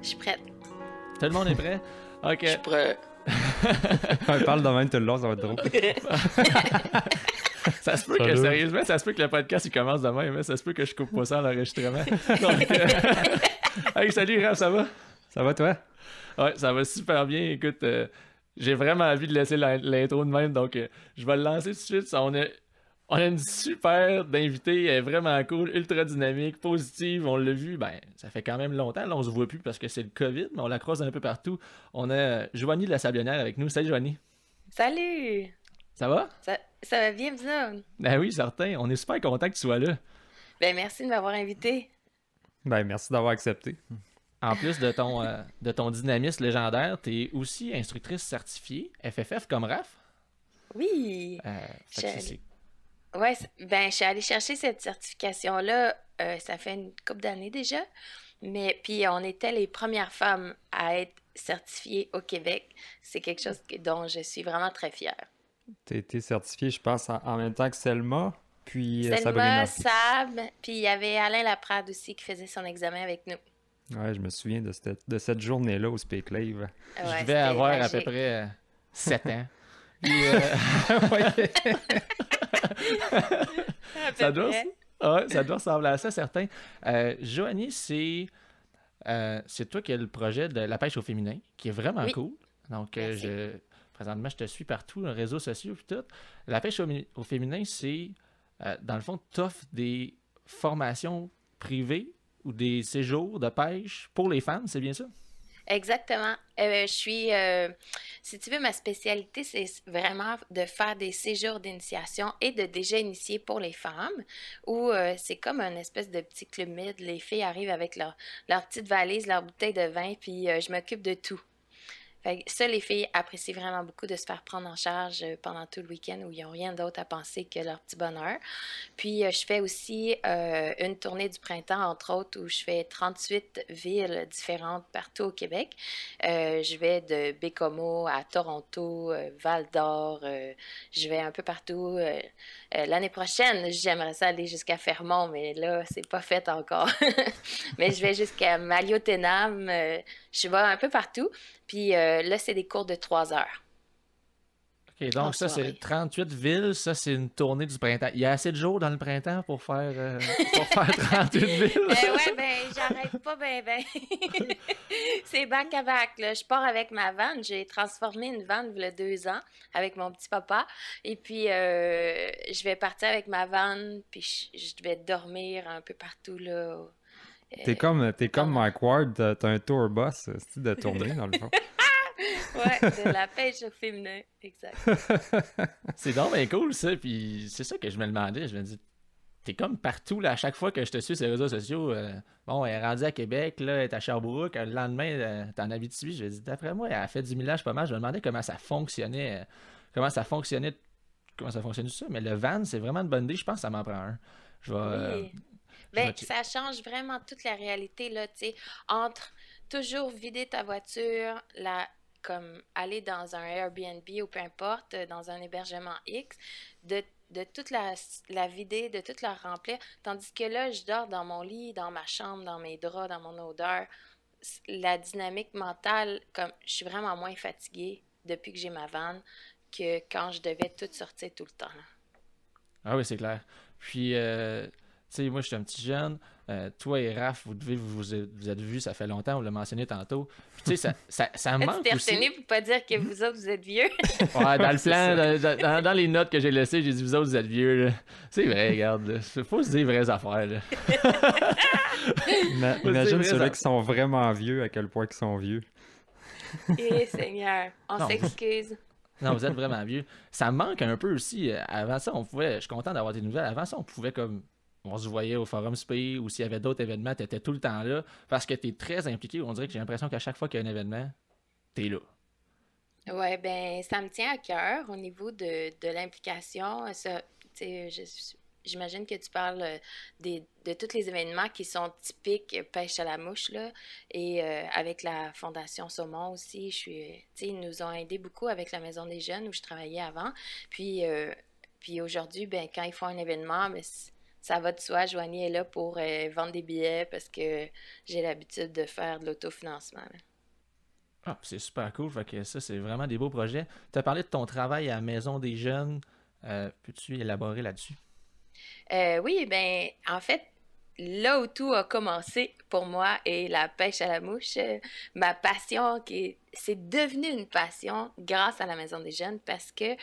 Je suis prête. Tout le monde est prêt? OK. Je suis prêt. On parle de même tout le long, ça va être drôle. Ça se peut que, sérieusement, ça se peut que le podcast il commence de même, hein? Ça se peut que je coupe pas ça à l'enregistrement. Donc, hey, salut Raph, ça va? Ça va toi? Ouais, ça va super bien. Écoute, j'ai vraiment envie de laisser l'intro de même, donc je vais le lancer tout de suite. On a une super d'invitée, elle est vraiment cool, ultra dynamique, positive, on l'a vu, ben ça fait quand même longtemps, là on se voit plus parce que c'est le COVID, mais on la croise un peu partout. On a Joanie de la Sablonnière avec nous. Salut Joanie. Salut! Ça va? Ça va bien, vous autres? Ben oui, certain, on est super content que tu sois là. Ben merci de m'avoir invité. Ben merci d'avoir accepté. En plus de ton dynamisme légendaire, tu es aussi instructrice certifiée, FFF comme Raph. Oui! Fait que c'est... Ouais, ben je suis allée chercher cette certification-là, ça fait une couple d'années déjà, mais puis on était les premières femmes à être certifiées au Québec. C'est quelque chose dont je suis vraiment très fière. T'as été certifié, je pense, en même temps que Selma, puis Selma, Sabrina. Sab, puis il y avait Alain Laprade aussi qui faisait son examen avec nous. Ouais, je me souviens de cette journée-là au Speak Live. Ouais, Je devais c'était avoir à magique. peu près 7 ans. Puis, À peu ça doit, près. ouais, ça doit ressembler à ça, certain. Joanie, c'est toi qui as le projet de la pêche au féminin, qui est vraiment Oui. cool. Donc, Merci. présentement, je te suis partout, les réseaux sociaux et tout. La pêche au féminin, c'est, dans le fond, tu offres des formations privées ou des séjours de pêche pour les femmes, c'est bien ça? Exactement. Si tu veux, ma spécialité, c'est vraiment de faire des séjours d'initiation et de déjà initier pour les femmes, où c'est comme un espèce de petit club med. Les filles arrivent avec leur petite valise, leur bouteille de vin, puis je m'occupe de tout. Fait que ça, les filles apprécient vraiment beaucoup de se faire prendre en charge pendant tout le week-end où ils n'ont rien d'autre à penser que leur petit bonheur. Puis, je fais aussi une tournée du printemps, entre autres, où je fais 38 villes différentes partout au Québec. Je vais de Bécomo à Toronto, Val-d'Or, je vais un peu partout. L'année prochaine, j'aimerais ça aller jusqu'à Fermont, mais là, c'est pas fait encore. Mais je vais jusqu'à Maliotenam, je vais un peu partout. Puis là, c'est des cours de 3 heures. OK, donc En ça, c'est soirée. 38 villes, ça, c'est une tournée du printemps. Il y a assez de jours dans le printemps pour pour faire 38 villes? Ouais, ben, j'arrête pas, ben. C'est back à back, là. Je pars avec ma vanne. J'ai transformé une vanne il y a 2 ans avec mon petit papa. Et puis, je vais partir avec ma vanne, puis je vais dormir un peu partout, là. T'es comme Mike Ward, t'as un tour boss de tournée, dans le fond. Ouais, de la pêche au féminin, exact. C'est donc bien cool, ça. Puis c'est ça que je me demandais. Je me dis, t'es comme partout, là, à chaque fois que je te suis sur les réseaux sociaux. Bon, elle est rendue à Québec, là, elle est à Sherbrooke. Le lendemain, t'es en Abitibi. Je me dis, d'après moi, elle a fait du millage pas mal. Je me demandais comment ça fonctionnait. Comment ça fonctionnait ça. Mais le van, c'est vraiment une bonne idée. Je pense que ça m'en prend un. Je vais. Oui. Je vais Ben, ça change vraiment toute la réalité, là, tu sais, entre toujours vider ta voiture, comme aller dans un Airbnb ou peu importe, dans un hébergement X, de toute la vider, de toute la remplir, tandis que là, je dors dans mon lit, dans ma chambre, dans mes draps, dans mon odeur. La dynamique mentale, comme je suis vraiment moins fatiguée depuis que j'ai ma vanne que quand je devais tout sortir tout le temps, là. Ah oui, c'est clair. Puis, tu sais, moi, je suis un petit jeune. Toi et Raph, vous êtes vus, ça fait longtemps, on l'a mentionné tantôt. Puis, tu sais, ça me Tu manque t'es aussi. retenu pour pas dire que vous autres, vous êtes vieux. Ouais, dans le plan, dans les notes que j'ai laissées, j'ai dit, vous autres, vous êtes vieux, là. C'est vrai, regarde, là. Faut se dire les vraies affaires, là. Imagine vrai, ceux-là ça. qui sont vraiment vieux, à quel point ils sont vieux. Eh Seigneur, on Non. s'excuse. Non, vous êtes vraiment vieux. Ça me manque un peu aussi. Avant ça, je suis content d'avoir des nouvelles. Avant ça, on pouvait comme. On se voyait au Forum Spé ou s'il y avait d'autres événements, t'étais tout le temps là parce que t'es très impliqué. On dirait que j'ai l'impression qu'à chaque fois qu'il y a un événement, t'es là. Ouais, ben ça me tient à cœur au niveau de l'implication. Ça, tu sais, j'imagine que tu parles de tous les événements qui sont typiques pêche à la mouche, là. Et avec la Fondation Saumon aussi, tu sais, ils nous ont aidés beaucoup avec la Maison des Jeunes où je travaillais avant. Puis aujourd'hui, ben quand ils font un événement, ben, ça va de soi, Joanie est là pour vendre des billets parce que j'ai l'habitude de faire de l'autofinancement. Là. Ah, c'est super cool. Fait que ça, c'est vraiment des beaux projets. Tu as parlé de ton travail à la Maison des Jeunes. Peux-tu élaborer là-dessus? Oui, ben, en fait, là où tout a commencé pour moi et la pêche à la mouche, ma passion, c'est devenu une passion grâce à la Maison des Jeunes parce que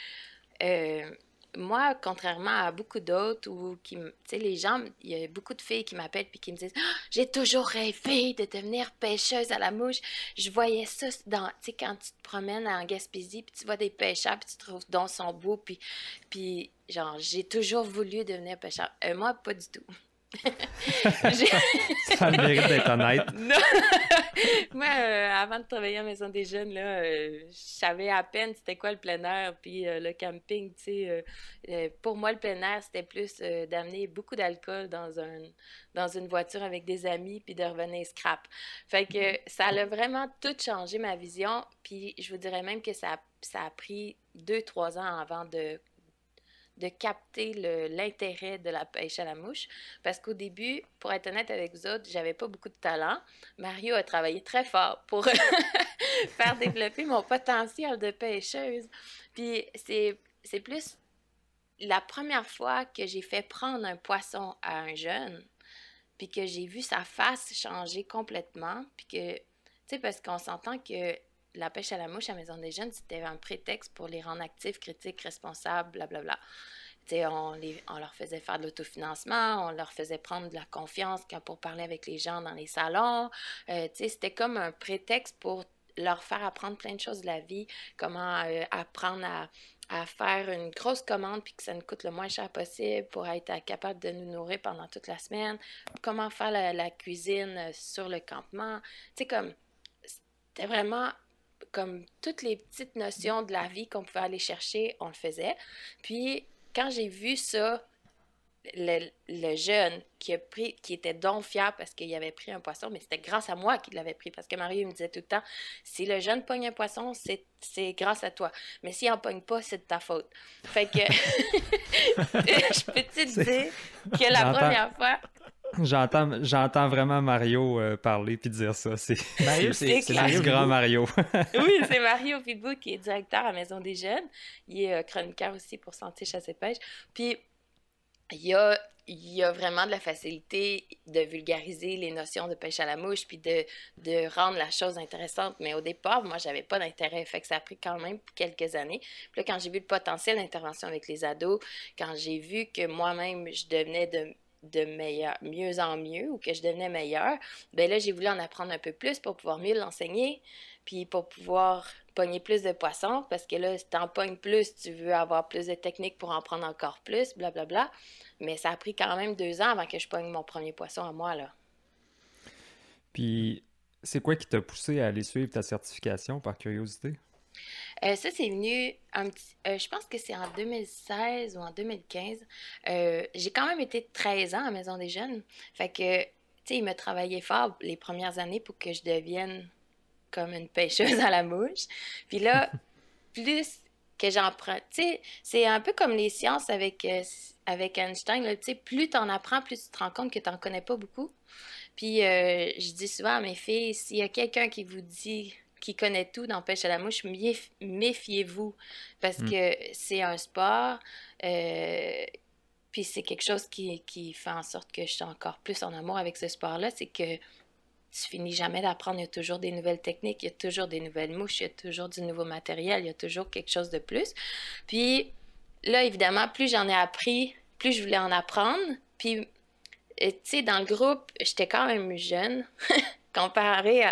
euh, moi, contrairement à beaucoup d'autres, ou tu sais, les gens, il y a beaucoup de filles qui m'appellent puis qui me disent «Ah, j'ai toujours rêvé de devenir pêcheuse à la mouche. Je voyais ça dans, tu sais, quand tu te promènes en Gaspésie puis tu vois des pêcheurs puis tu trouves dans son beau puis genre, j'ai toujours voulu devenir pêcheur. Moi, pas du tout. Ça a le mérite d'être honnête. Non! Moi, avant de travailler à la Maison des Jeunes, là, je savais à peine c'était quoi le plein air, puis le camping, tu sais. Pour moi, le plein air, c'était plus d'amener beaucoup d'alcool dans une voiture avec des amis, puis de revenir scrap. Fait que ça a vraiment tout changé ma vision, puis je vous dirais même que ça a pris 2, 3 ans avant de capter l'intérêt de la pêche à la mouche. Parce qu'au début, pour être honnête avec vous autres, j'avais pas beaucoup de talent. Mario a travaillé très fort pour faire développer mon potentiel de pêcheuse. Puis c'est plus la première fois que j'ai fait prendre un poisson à un jeune, puis que j'ai vu sa face changer complètement, puis que, tu sais, parce qu'on s'entend que la pêche à la mouche à Maison des Jeunes, c'était un prétexte pour les rendre actifs, critiques, responsables, blablabla. Tu sais, on leur faisait faire de l'autofinancement, on leur faisait prendre de la confiance pour parler avec les gens dans les salons. Tu sais, c'était comme un prétexte pour leur faire apprendre plein de choses de la vie, comment apprendre à faire une grosse commande puis que ça nous coûte le moins cher possible pour être capable de nous nourrir pendant toute la semaine, comment faire la cuisine sur le campement. Tu sais, comme, c'était vraiment comme toutes les petites notions de la vie qu'on pouvait aller chercher, on le faisait. Puis, quand j'ai vu ça, le jeune qui était donc fier parce qu'il avait pris un poisson, mais c'était grâce à moi qu'il l'avait pris. Parce que Marie me disait tout le temps, si le jeune pogne un poisson, c'est grâce à toi. Mais s'il n'en pogne pas, c'est de ta faute. Fait que, je peux te dire que la première fois... J'entends vraiment Mario parler puis dire ça. Mario, c'est c'est Mario le grand Guilbault. Mario. Oui, c'est Mario Pitbull qui est directeur à la Maison des Jeunes. Il est chroniqueur aussi pour Santé, Chasse et Pêche. Puis, il y a vraiment de la facilité de vulgariser les notions de pêche à la mouche puis de rendre la chose intéressante. Mais au départ, moi, j'avais pas d'intérêt. Fait que ça a pris quand même quelques années. Puis là, quand j'ai vu le potentiel d'intervention avec les ados, quand j'ai vu que moi-même, je devenais de mieux en mieux ou que je devenais meilleure, ben là, j'ai voulu en apprendre un peu plus pour pouvoir mieux l'enseigner, puis pour pouvoir pogner plus de poissons, parce que là, si t'en pognes plus, tu veux avoir plus de techniques pour en prendre encore plus, blablabla. Mais ça a pris quand même 2 ans avant que je pogne mon premier poisson à moi, là. Puis, c'est quoi qui t'a poussé à aller suivre ta certification par curiosité? Ça, c'est venu je pense que c'est en 2016 ou en 2015. J'ai quand même été 13 ans à la Maison des Jeunes. Fait que, tu sais, il m'a travaillé fort les premières années pour que je devienne comme une pêcheuse à la mouche. Puis là, plus que j'en prends, tu sais, c'est un peu comme les sciences avec Einstein, là, tu sais, plus t'en apprends, plus tu te rends compte que t'en connais pas beaucoup. Puis je dis souvent à mes filles, s'il y a quelqu'un qui vous dit qui connaît tout dans pêche à la mouche, méfiez-vous parce Hmm. que c'est un sport, euh, puis c'est quelque chose qui fait en sorte que je suis encore plus en amour avec ce sport-là, c'est que tu finis jamais d'apprendre, il y a toujours des nouvelles techniques, il y a toujours des nouvelles mouches, il y a toujours du nouveau matériel, il y a toujours quelque chose de plus. Puis là, évidemment, plus j'en ai appris, plus je voulais en apprendre, puis tu sais, dans le groupe, j'étais quand même jeune comparé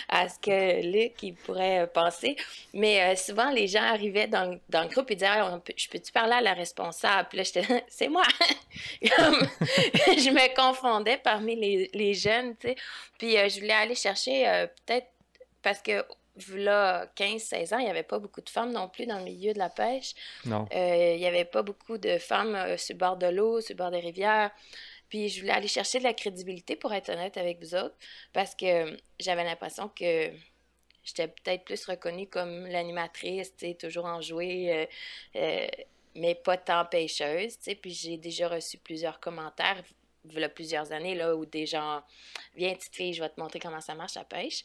à ce que Luc il pourrait penser. Mais souvent, les gens arrivaient dans le groupe et disaient ah, je peux-tu parler à la responsable? Puis là, j'étais c'est moi! Comme, je me confondais parmi les jeunes, tu sais. Puis je voulais aller chercher peut-être parce que là, 15, 16 ans, il n'y avait pas beaucoup de femmes non plus dans le milieu de la pêche. Non. Il n'y avait pas beaucoup de femmes sur le bord de l'eau, sur le bord des rivières. Puis je voulais aller chercher de la crédibilité, pour être honnête avec vous autres, parce que j'avais l'impression que j'étais peut-être plus reconnue comme l'animatrice, tu sais, toujours enjouée. mais pas tant pêcheuse, tu sais. Puis j'ai déjà reçu plusieurs commentaires, il y a plusieurs années, là, où des gens, viens, petite fille, je vais te montrer comment ça marche la pêche.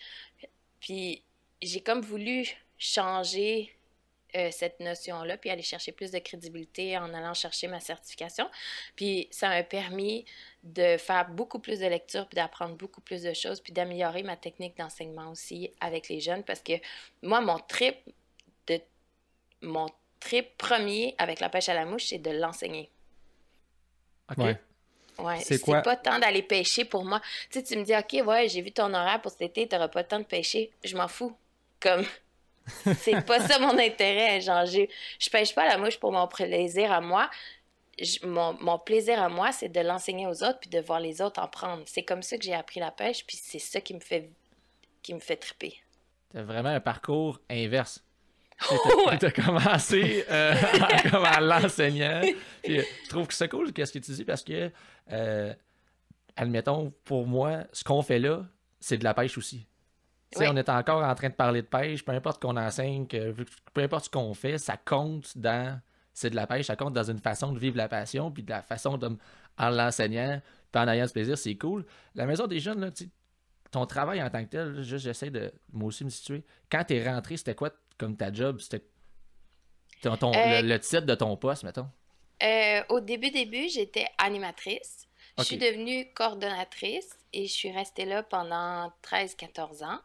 Puis j'ai comme voulu changer cette notion-là, puis aller chercher plus de crédibilité en allant chercher ma certification. Puis ça m'a permis de faire beaucoup plus de lectures, puis d'apprendre beaucoup plus de choses, puis d'améliorer ma technique d'enseignement aussi avec les jeunes, parce que moi, de, mon trip premier avec la pêche à la mouche, c'est de l'enseigner. OK. Ouais. Ouais, C'est c'est quoi? pas tant d'aller pêcher pour moi. Tu sais, tu me dis, OK, ouais, j'ai vu ton horaire pour cet été, t'auras pas le temps de pêcher. Je m'en fous. Comme, c'est pas ça mon intérêt. Genre, je pêche pas la mouche pour mon plaisir à moi. Mon plaisir à moi, c'est de l'enseigner aux autres puis de voir les autres en prendre. C'est comme ça que j'ai appris la pêche, puis c'est ça qui me fait triper. T'as vraiment un parcours inverse. Tu Ouais. as commencé comme en l'enseignant. Puis, je trouve que c'est cool qu'est-ce que tu dis parce que, admettons, pour moi, ce qu'on fait là, c'est de la pêche aussi. Tu sais, Oui. on est encore en train de parler de pêche, peu importe qu'on enseigne, peu importe ce qu'on fait, ça compte dans... C'est de la pêche, ça compte dans une façon de vivre la passion, puis de la façon de... En l'enseignant, puis en ayant du plaisir, c'est cool. La Maison des jeunes, là, tu sais, ton travail en tant que tel, là, juste j'essaie de moi aussi me situer. Quand t'es rentré, c'était quoi comme ta job? C'était Euh, le titre de ton poste, mettons? Au début, j'étais animatrice. Je suis OK. devenue coordonnatrice et je suis restée là pendant 13 14 ans.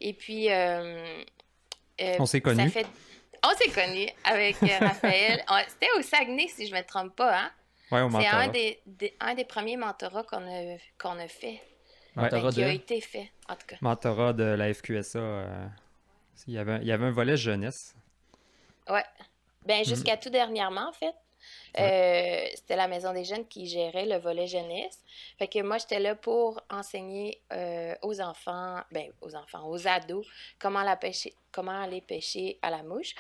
Et puis, On s'est ça connus. fait... On s'est connus avec Raphaël. C'était au Saguenay, si je me trompe pas, hein? Ouais, au C'est mentorat. un des premiers mentorats qu'on a fait. Ouais. Mentorat Qui a de... été fait, en tout cas. Mentorat de la FQSA. Il y avait un volet jeunesse. Ouais. Ben, Mhm. jusqu'à tout dernièrement, en fait. Ouais. C'était la Maison des jeunes qui gérait le volet jeunesse. Fait que moi, j'étais là pour enseigner aux ados, comment aller pêcher à la mouche.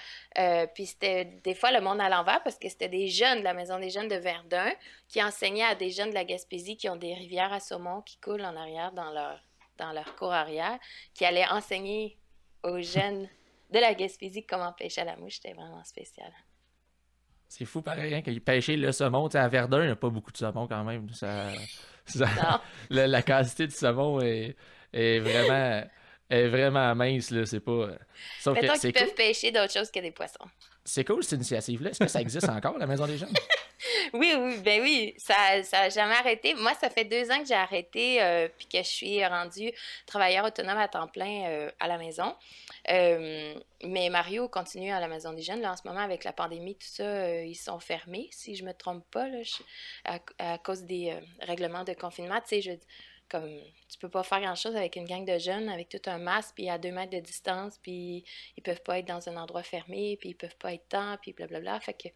Puis c'était des fois le monde à l'envers parce que c'était des jeunes de la Maison des jeunes de Verdun qui enseignaient à des jeunes de la Gaspésie qui ont des rivières à saumon qui coulent en arrière dans leur cour arrière, qui allaient enseigner aux jeunes de la Gaspésie comment pêcher à la mouche. C'était vraiment spécial. C'est fou pareil, hein, quand pêcher le saumon. Tu sais, à Verdun, il n'y a pas beaucoup de saumon quand même. Non. La quantité de saumon est vraiment mince, là. C'est pas... Sauf que Mettons qu'ils c'est cool. peuvent pêcher d'autres choses que des poissons. C'est cool cette initiative-là. Est-ce que ça existe encore, la Maison des jeunes? Oui, oui, ben oui, ça a jamais arrêté. Moi, ça fait 2 ans que j'ai arrêté, puis que je suis rendue travailleur autonome à temps plein à la maison. Mais Mario continue à la Maison des jeunes. Là, en ce moment, avec la pandémie, tout ça, ils sont fermés, si je me trompe pas, là, à cause des règlements de confinement. Tu sais, comme tu peux pas faire grand-chose avec une gang de jeunes avec tout un masque puis à 2 mètres de distance puis ils peuvent pas être dans un endroit fermé puis ils peuvent pas être temps puis blablabla. Fait que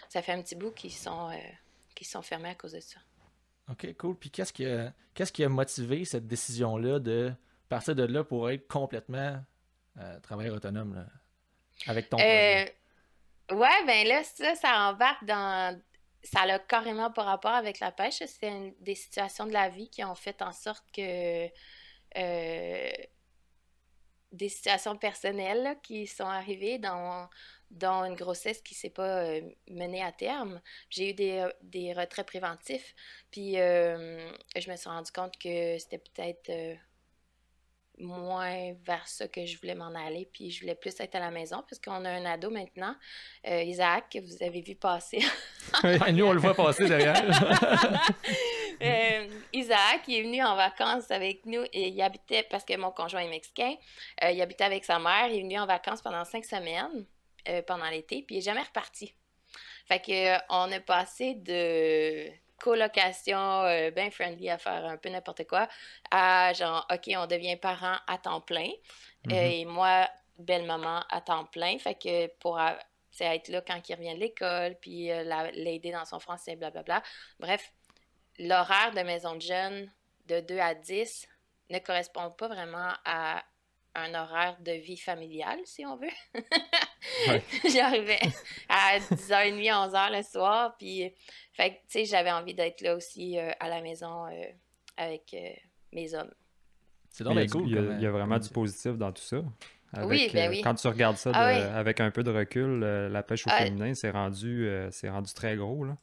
ça fait un petit bout qu'ils sont fermés à cause de ça. OK, cool. Puis qu'est-ce qui a motivé cette décision-là de partir de là pour être complètement travailleur autonome là, avec ton projet? Ouais, ben là, ça embarque dans... Ça a carrément pas rapport avec la pêche. C'est des situations de la vie qui ont fait en sorte que... des situations personnelles là, qui sont arrivées dans une grossesse qui s'est pas menée à terme. J'ai eu des retraits préventifs. Puis je me suis rendu compte que c'était peut-être... moins vers ça que je voulais m'en aller, puis je voulais plus être à la maison, parce qu'on a un ado maintenant, Isaac, que vous avez vu passer. Ouais, nous, on le voit passer derrière. Isaac, il est venu en vacances avec nous, et il habitait, parce que mon conjoint est mexicain, il habitait avec sa mère, il est venu en vacances pendant 5 semaines, pendant l'été, puis il n'est jamais reparti. Fait que on a passé de colocation bien friendly à faire un peu n'importe quoi à genre, OK, on devient parent à temps plein. Et moi, belle-maman à temps plein. Fait que pour être là quand il revient de l'école, puis l'aider dans son français, blablabla. Bref, l'horaire de maison de jeunes de 2 à 10 ne correspond pas vraiment à un horaire de vie familiale, si on veut. Ouais. J'arrivais à 10h30, 11h le soir, puis fait que, tu sais, j'avais envie d'être là aussi à la maison avec mes hommes. C'est donc bien cool. Il y a vraiment du positif dans tout ça. Oui, ben oui. Quand tu regardes ça Ah oui. avec un peu de recul, la pêche au Ah, féminin, c'est rendu très gros, là.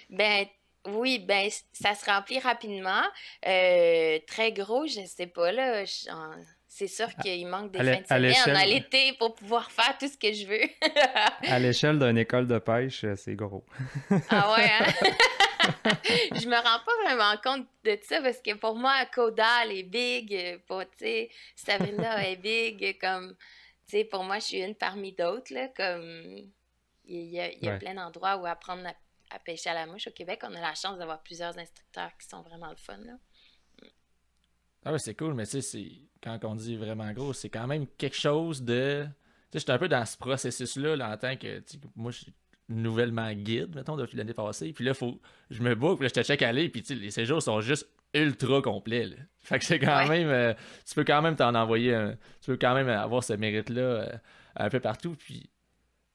ben oui, ben ça se remplit rapidement. Très gros, je sais pas là. C'est sûr qu'il manque des fins de À semaine à l'échelle, l'été pour pouvoir faire tout ce que je veux. à l'échelle d'une école de pêche, c'est gros. Ah ouais, hein? Je me rends pas vraiment compte de ça parce que pour moi, Caudal est big, pour, tu sais, Sabrina est big, comme, tu sais, pour moi, je suis une parmi d'autres, là, comme, il y a Ouais. plein d'endroits où apprendre à pêcher à la mouche au Québec. On a la chance d'avoir plusieurs instructeurs qui sont vraiment le fun, là. Ah ouais, c'est cool, mais tu sais, quand on dit vraiment gros, c'est quand même quelque chose de. Tu sais, j'étais un peu dans ce processus-là là, en tant que. Tu sais, moi, je suis nouvellement guide, mettons, depuis l'année passée. Puis là, je me book, puis là, je te check aller, puis tu sais, les séjours sont juste ultra complets, là. Fait que c'est quand Ouais. même. Tu peux quand même t'en envoyer un. Tu peux quand même avoir ce mérite-là un peu partout. Puis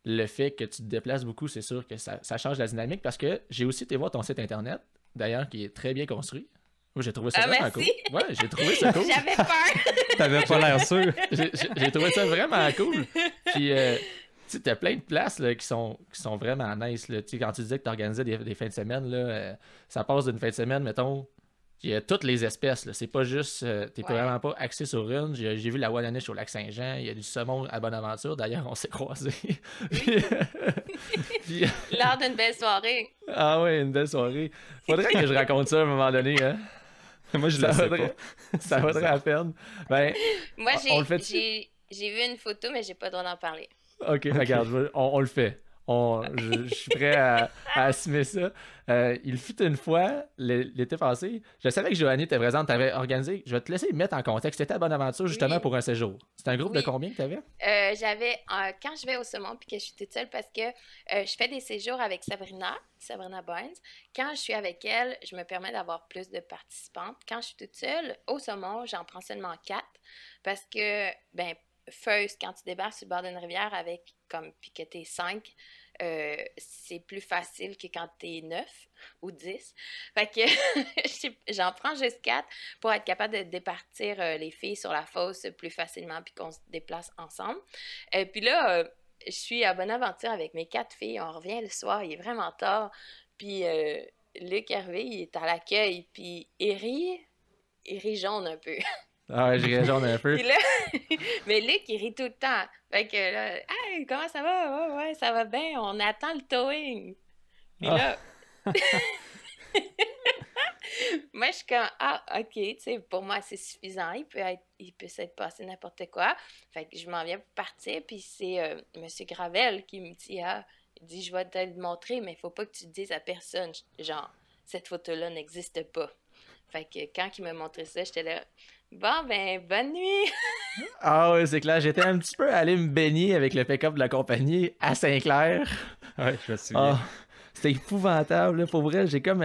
le fait que tu te déplaces beaucoup, c'est sûr que ça change la dynamique parce que j'ai aussi été voir ton site internet, d'ailleurs, qui est très bien construit. Moi, j'ai trouvé ça Ah, vraiment cool. merci! Ouais, j'ai trouvé ça cool. J'avais peur! T'avais pas l'air sûr. J'ai trouvé ça vraiment cool. Puis, tu sais, t'as plein de places là, qui sont vraiment nice. Là. Tu sais, quand tu disais que tu organisais des fins de semaine, là, ça passe d'une fin de semaine, mettons. Il y a toutes les espèces. Là. C'est pas juste. T'es Ouais. vraiment pas axé sur une. J'ai vu la Wallaniche au lac Saint-Jean. Il y a du saumon à Bonaventure. D'ailleurs, on s'est croisés. Puis, puis- Lors d'une belle soirée. ah ouais, une belle soirée. Faudrait que je raconte ça à un moment donné. Hein? Moi, je Ça le sais vaudrait, pas. ça vaudrait la peine. Ben, Moi, on le fait. j'ai vu une photo, mais j'ai pas le droit d'en parler. Ok, regarde, on le fait. Je suis prêt à assumer ça. Il fut une fois, l'été passé, je savais que Joanie était présente, t'avais organisé, je vais te laisser mettre en contexte, c'était à Bonaventure justement Oui. pour un séjour. C'était un groupe de Oui. combien que t'avais? Quand je vais au saumon puis que je suis toute seule parce que je fais des séjours avec Sabrina Barnes, quand je suis avec elle, je me permets d'avoir plus de participantes. Quand je suis toute seule, au saumon, j'en prends seulement 4 parce que, ben, first, quand tu débarques sur le bord d'une rivière avec, comme, puis que t'es 5, c'est plus facile que quand t'es 9 ou 10. Fait que j'en prends juste 4 pour être capable de départir les filles sur la fosse plus facilement puis qu'on se déplace ensemble. Puis là, je suis à Bonaventure avec mes 4 filles. On revient le soir, il est vraiment tard. Puis Luc Hervé, il est à l'accueil. Puis il rit jaune un peu. Ah ouais, je réagis un peu. Puis là, mais Luc, il rit tout le temps. Fait que là, hey, comment ça va? Ouais, ça va bien. On attend le towing. Puis là, moi, je suis comme, ah, OK, tu sais, pour moi, c'est suffisant. Il peut s'être passé n'importe quoi. Fait que je m'en viens pour partir. Puis c'est M. Gravel qui me dit, il dit, je vais te le montrer, mais il faut pas que tu le dises à personne. Genre, cette photo-là n'existe pas. Fait que quand il m'a montré ça, j'étais là, bon, ben, bonne nuit! Ah ouais, c'est clair. J'étais un petit peu allé me baigner avec le pick-up de la compagnie à Saint-Clair. Ouais, je me souviens. Ah, c'était épouvantable, là. Pour vrai, j'ai comme.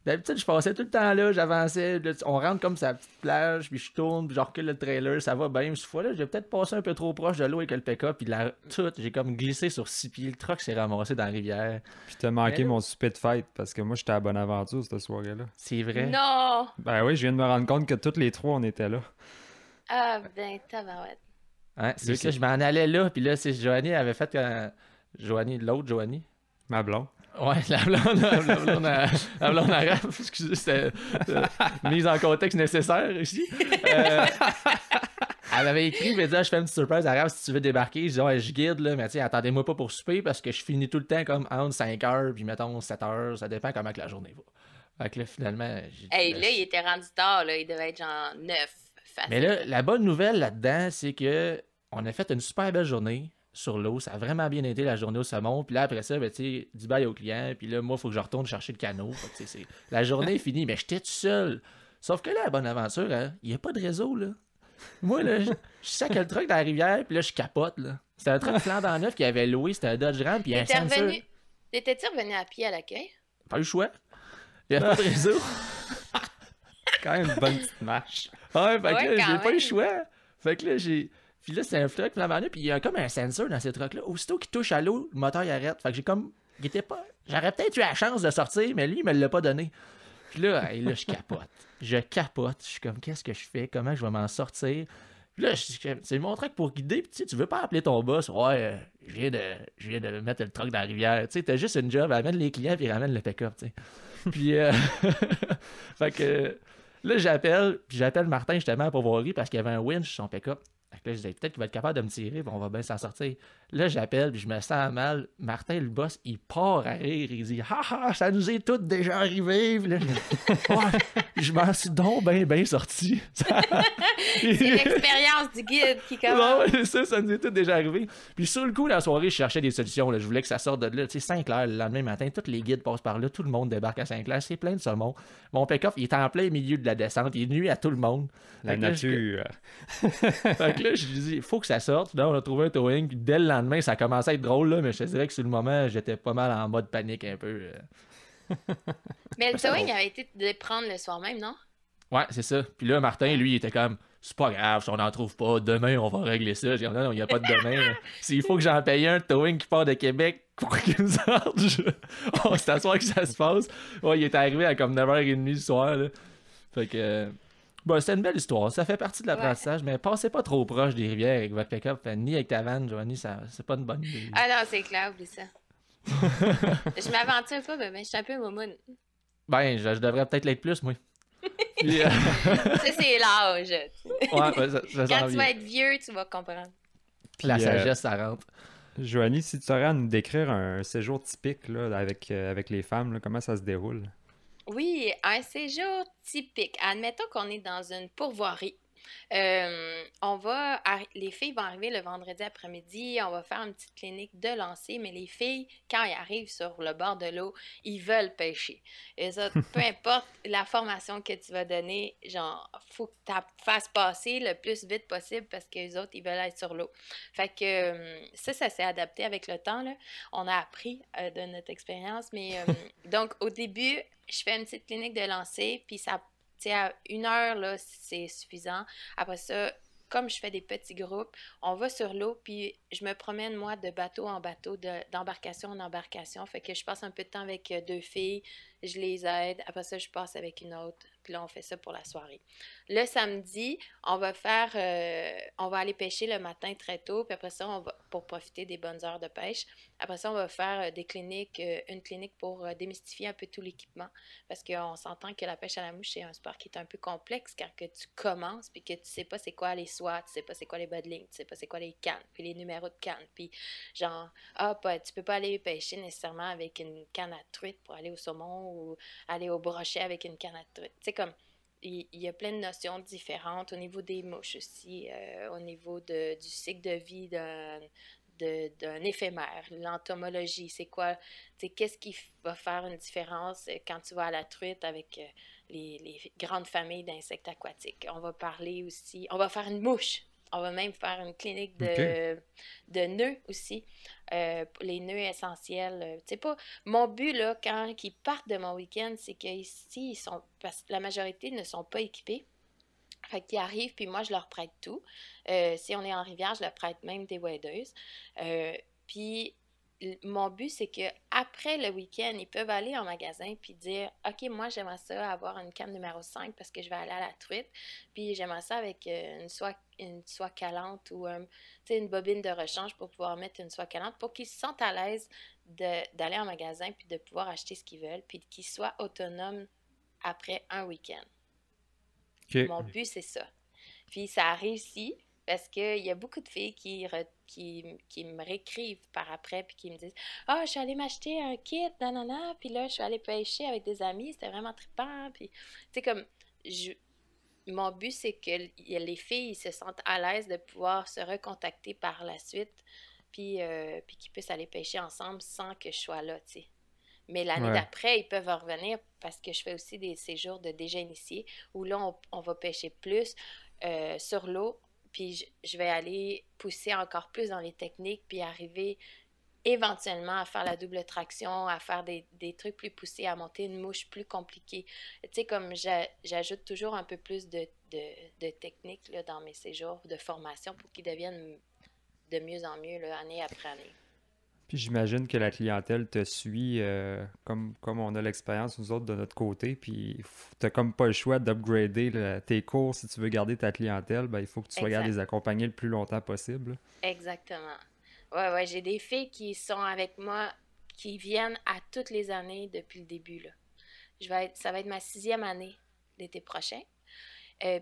D'habitude, je passais tout le temps là, j'avançais. Là, on rentre comme sur la petite plage, puis je tourne, puis je recule le trailer, ça va bien. Cette fois-là, j'ai peut-être passé un peu trop proche de l'eau avec le pick-up, puis j'ai comme glissé sur 6 pieds. Le truck s'est ramassé dans la rivière. Puis t'as manqué Mais là- mon souper de fête parce que moi, j'étais à Bonaventure cette soirée-là. C'est vrai. Non! Ben oui, je viens de me rendre compte que toutes les trois, on était là. Ah, ben, tabarouette. Hein, c'est Lui, ça, je m'en allais là, puis là, c'est Joanie avait fait. L'autre Joanie. Ma blonde. Ouais, la blonde arabe, excusez, c'était mise en contexte nécessaire ici. Elle m'avait écrit, elle m'a dit, je fais une petite surprise arabe si tu veux débarquer. Je dis, ouais, je guide, là, mais tu sais, attendez-moi pas pour souper parce que je finis tout le temps comme entre 5 heures, puis mettons 7 heures, ça dépend comment que la journée va. Fait que là, finalement, j'ai dit, Hey, là, il était rendu tard, là. Il devait être genre 9. Facile. Mais là, la bonne nouvelle là-dedans, c'est que on a fait une super belle journée sur l'eau. Ça a vraiment bien été la journée au saumon. Puis là, après ça, ben, tu sais, dis bye au client. Puis là, moi, il faut que je retourne chercher le canot. Fait que, tu sais, la journée est finie, mais j'étais tout seul. Sauf que là, à Bonaventure, hein, il n'y a pas de réseau, là. Moi, là, je sac le truck dans la rivière, puis là, je capote, là. C'était un truck flambant neuf qui avait loué, c'était un Dodge Ram, puis il y a un sensor. T'étais-tu revenu à pied à l'accueil? Pas eu le choix. Il n'y a pas de réseau. Quand même une bonne petite marche. Ouais, fait que Ouais, là, quand j'ai pas eu le même. choix. Fait que là, Puis là, c'est un truck flambant neuf, puis il y a comme un sensor dans ces trucks-là. Aussitôt qu'il touche à l'eau, le moteur il arrête. Fait que j'ai comme. Il était pas. J'aurais peut-être eu la chance de sortir, mais lui, il me l'a pas donné. Puis là, hey, là, je capote. Je capote. Je suis comme, qu'est-ce que je fais? Comment je vais m'en sortir? Puis là, c'est mon truc pour guider. Puis tu veux pas appeler ton boss. Ouais, je viens de mettre le truck dans la rivière. Tu sais, t'as juste une job, amène les clients puis ramène le pick-up, tu sais. Puis, fait que là, j'appelle Martin justement à Pourvoirie parce qu'il y avait un winch sur son pick-up. Fait que là, je disais, peut-être qu'il va être capable de me tirer, puis on va bien s'en sortir. Là, j'appelle, puis je me sens mal. Martin, le boss, il part à rire. Il dit, ha ha, ça nous est tout déjà arrivé. Puis là, je m'en suis donc bien sorti. C'est l'expérience du guide qui commence. Ouais, ça nous est tout déjà arrivé. Puis sur le coup, la soirée, je cherchais des solutions. Là. Je voulais que ça sorte de là. Tu sais, Saint-Clair, le lendemain matin, tous les guides passent par là. Tout le monde débarque à Saint-Clair. C'est plein de saumon. Mon pick-up, il est en plein milieu de la descente. Il est nuit à tout le monde. La nature. Fait que là, je lui dis, il faut que ça sorte. Là, on a trouvé un towing. Puis dès le lendemain, ça commençait à être drôle, là, mais je te dirais que sur le moment, j'étais pas mal en mode panique un peu. Mais le towing avait été de prendre le soir même, non? Ouais, c'est ça. Puis là, Martin, lui, il était comme, c'est pas grave, si on n'en trouve pas, demain, on va régler ça. J'ai dit, non, il n'y a pas de demain. S'il faut que j'en paye un towing qui part de Québec pour qu'il me sorte, c'est à soir que ça se passe. Ouais, il est arrivé à comme 9h30 du soir, là. Fait que... Bon, c'est une belle histoire. Ça fait partie de l'apprentissage, mais passez pas trop proche des rivières avec votre pick-up, ni avec ta vanne, Joanie, c'est pas une bonne idée. Ah non, c'est clair, oublie ça. Je m'aventure pas, mais je suis un peu moumoune. Ben, je devrais peut-être l'être plus, moi. Puis, Ça, c'est l'âge. ouais, ça Quand tu vas être vieux, tu vas comprendre. Puis la sagesse, ça rentre. Joanie, si tu aurais à nous décrire un séjour typique là, avec les femmes, là, comment ça se déroule? Oui, un séjour typique. Admettons qu'on est dans une pourvoirie. Les filles vont arriver le vendredi après-midi, on va faire une petite clinique de lancer, mais les filles, quand ils arrivent sur le bord de l'eau, ils veulent pêcher. Et ça, peu importe la formation que tu vas donner, genre, faut que tu fasses passer le plus vite possible parce que les autres, ils veulent être sur l'eau. Fait que ça s'est adapté avec le temps, là. On a appris de notre expérience, mais donc au début, je fais une petite clinique de lancer, puis ça, tu sais, à 1 heure, là, c'est suffisant. Après ça, comme je fais des petits groupes, on va sur l'eau, puis je me promène, moi, de bateau en bateau, d'embarcation en embarcation. Fait que je passe un peu de temps avec 2 filles, je les aide. Après ça, je passe avec une autre, puis là, on fait ça pour la soirée. Le samedi, on va aller pêcher le matin très tôt, puis après ça, pour profiter des bonnes heures de pêche. Après ça, on va faire une clinique pour démystifier un peu tout l'équipement, parce qu'on s'entend que la pêche à la mouche, c'est un sport qui est un peu complexe, car que tu commences, puis que tu sais pas c'est quoi les SWAT, tu sais pas c'est quoi les bodlings, tu sais pas c'est quoi les cannes, puis les numéros de cannes, puis genre, tu peux pas aller pêcher nécessairement avec une canne à truite pour aller au saumon, ou aller au brochet avec une canne à truite. Tu sais, comme, il y a plein de notions différentes au niveau des mouches aussi, au niveau du cycle de vie d'un éphémère. L'entomologie, c'est quoi? Tu sais, qu'est-ce qui va faire une différence quand tu vas à la truite avec les grandes familles d'insectes aquatiques? On va parler aussi, on va faire une mouche. On va même faire une clinique de nœuds aussi. Les nœuds essentiels. Tu sais pas, mon but, là, quand ils partent de mon week-end, c'est qu'ici, parce que la majorité ne sont pas équipés. Fait qu'ils arrivent, puis moi, je leur prête tout. Si on est en rivière, je leur prête même des wadeuses. Puis mon but, c'est qu'après le week-end, ils peuvent aller en magasin puis dire « OK, moi, j'aimerais ça avoir une canne numéro 5 parce que je vais aller à la truite. Puis j'aimerais ça avec une soie calante ou une bobine de rechange pour pouvoir mettre une soie calante pour qu'ils se sentent à l'aise d'aller en magasin puis de pouvoir acheter ce qu'ils veulent puis qu'ils soient autonomes après un week-end. » Okay. Mon but, c'est ça. Puis ça a réussi parce qu'il y a beaucoup de filles qui me réécrivent par après puis qui me disent « Ah, je suis allée m'acheter un kit, nanana, puis là, je suis allée pêcher avec des amis, c'était vraiment trippant. » Puis, tu sais, comme, mon but, c'est que les filles se sentent à l'aise de pouvoir se recontacter par la suite puis qu'ils puissent aller pêcher ensemble sans que je sois là, tu sais. Mais l'année d'après, ils peuvent revenir parce que je fais aussi des séjours de déjà initiés où là, on va pêcher plus sur l'eau. Puis je vais aller pousser encore plus dans les techniques puis arriver éventuellement à faire la double traction, à faire des trucs plus poussés, à monter une mouche plus compliquée. Tu sais, comme j'ajoute toujours un peu plus de techniques là, dans mes séjours de formation pour qu'ils deviennent de mieux en mieux là, année après année. Puis j'imagine que la clientèle te suit comme on a l'expérience nous autres de notre côté. Puis t'as comme pas le choix d'upgrader tes cours si tu veux garder ta clientèle. Ben, il faut que tu sois capable de Exact. les accompagner le plus longtemps possible. Exactement. Ouais, ouais, j'ai des filles qui sont avec moi, qui viennent à toutes les années depuis le début, là. Ça va être ma 6e année l'été prochain.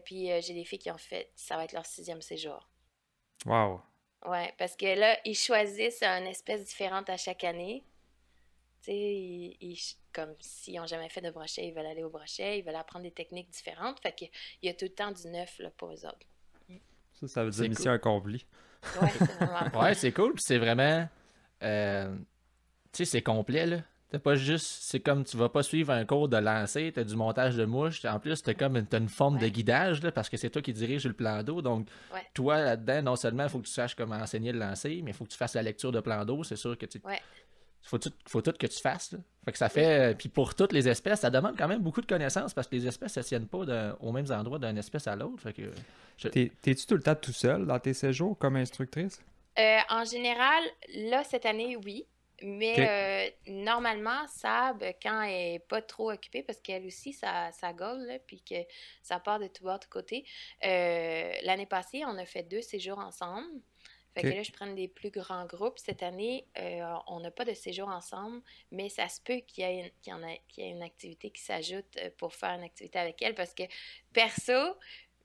Puis j'ai des filles qui ont fait, ça va être leur 6e séjour. Wow! Ouais, parce que là, ils choisissent une espèce différente à chaque année. Tu sais, comme s'ils n'ont jamais fait de brochet, ils veulent aller au brochet, ils veulent apprendre des techniques différentes. Fait qu'il y a tout le temps du neuf là, pour eux autres. Ça veut dire C'est mission cool. accomplie. Ouais, c'est vraiment Ouais, cool. c'est cool. Puis c'est vraiment. Tu sais, c'est complet, là. T'as pas juste. C'est comme tu vas pas suivre un cours de lancer, t'as du montage de mouches. En plus, t'as une forme de Ouais, guidage, là, parce que c'est toi qui dirige le plan d'eau. Donc, ouais, toi, là-dedans, non seulement il faut que tu saches comment enseigner le lancer, mais il faut que tu fasses la lecture de plan d'eau. C'est sûr que tu. ouais, Faut tout que tu fasses, là. Fait que ça oui. fait. Puis pour toutes les espèces, ça demande quand même beaucoup de connaissances parce que les espèces ne se tiennent pas aux mêmes endroits d'une espèce à l'autre. Fait que. je- T'es-tu tout le temps tout seul dans tes séjours comme instructrice? En général, là, cette année, oui. OK. Mais normalement, Sab, quand elle est pas trop occupée, parce qu'elle aussi, ça gaule, là, puis que ça part de tout bord, de tout côté. L'année passée, on a fait 2 séjours ensemble. Fait que OK. là, je prends des plus grands groupes. Cette année, on n'a pas de séjour ensemble, mais ça se peut qu'il y ait une activité qui s'ajoute pour faire une activité avec elle, parce que perso,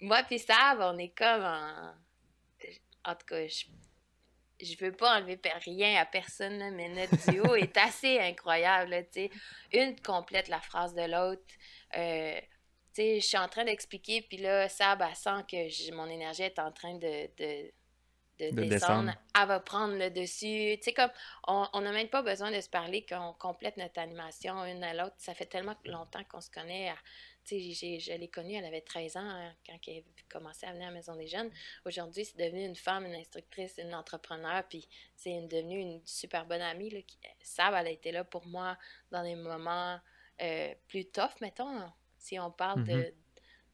moi puis Sab, on est comme en tout cas, je veux pas enlever rien à personne, là, mais notre duo est assez incroyable, là, tu sais. Une complète la phrase de l'autre. Tu sais, je suis en train d'expliquer, puis là, Sab, elle sent que mon énergie est en train de De descendre. descendre. Elle va prendre le dessus. Tu sais, comme, on n'a même pas besoin de se parler, qu'on complète notre animation une à l'autre. Ça fait tellement longtemps qu'on se connaît. Tu sais, je l'ai connue, elle avait 13 ans hein, quand elle a commencé à venir à la Maison des Jeunes. Aujourd'hui, c'est devenu une femme, une instructrice, une entrepreneur, puis c'est devenue une super bonne amie. Là, Sab, elle a été là pour moi dans des moments plus tough, mettons, si on parle Mhm.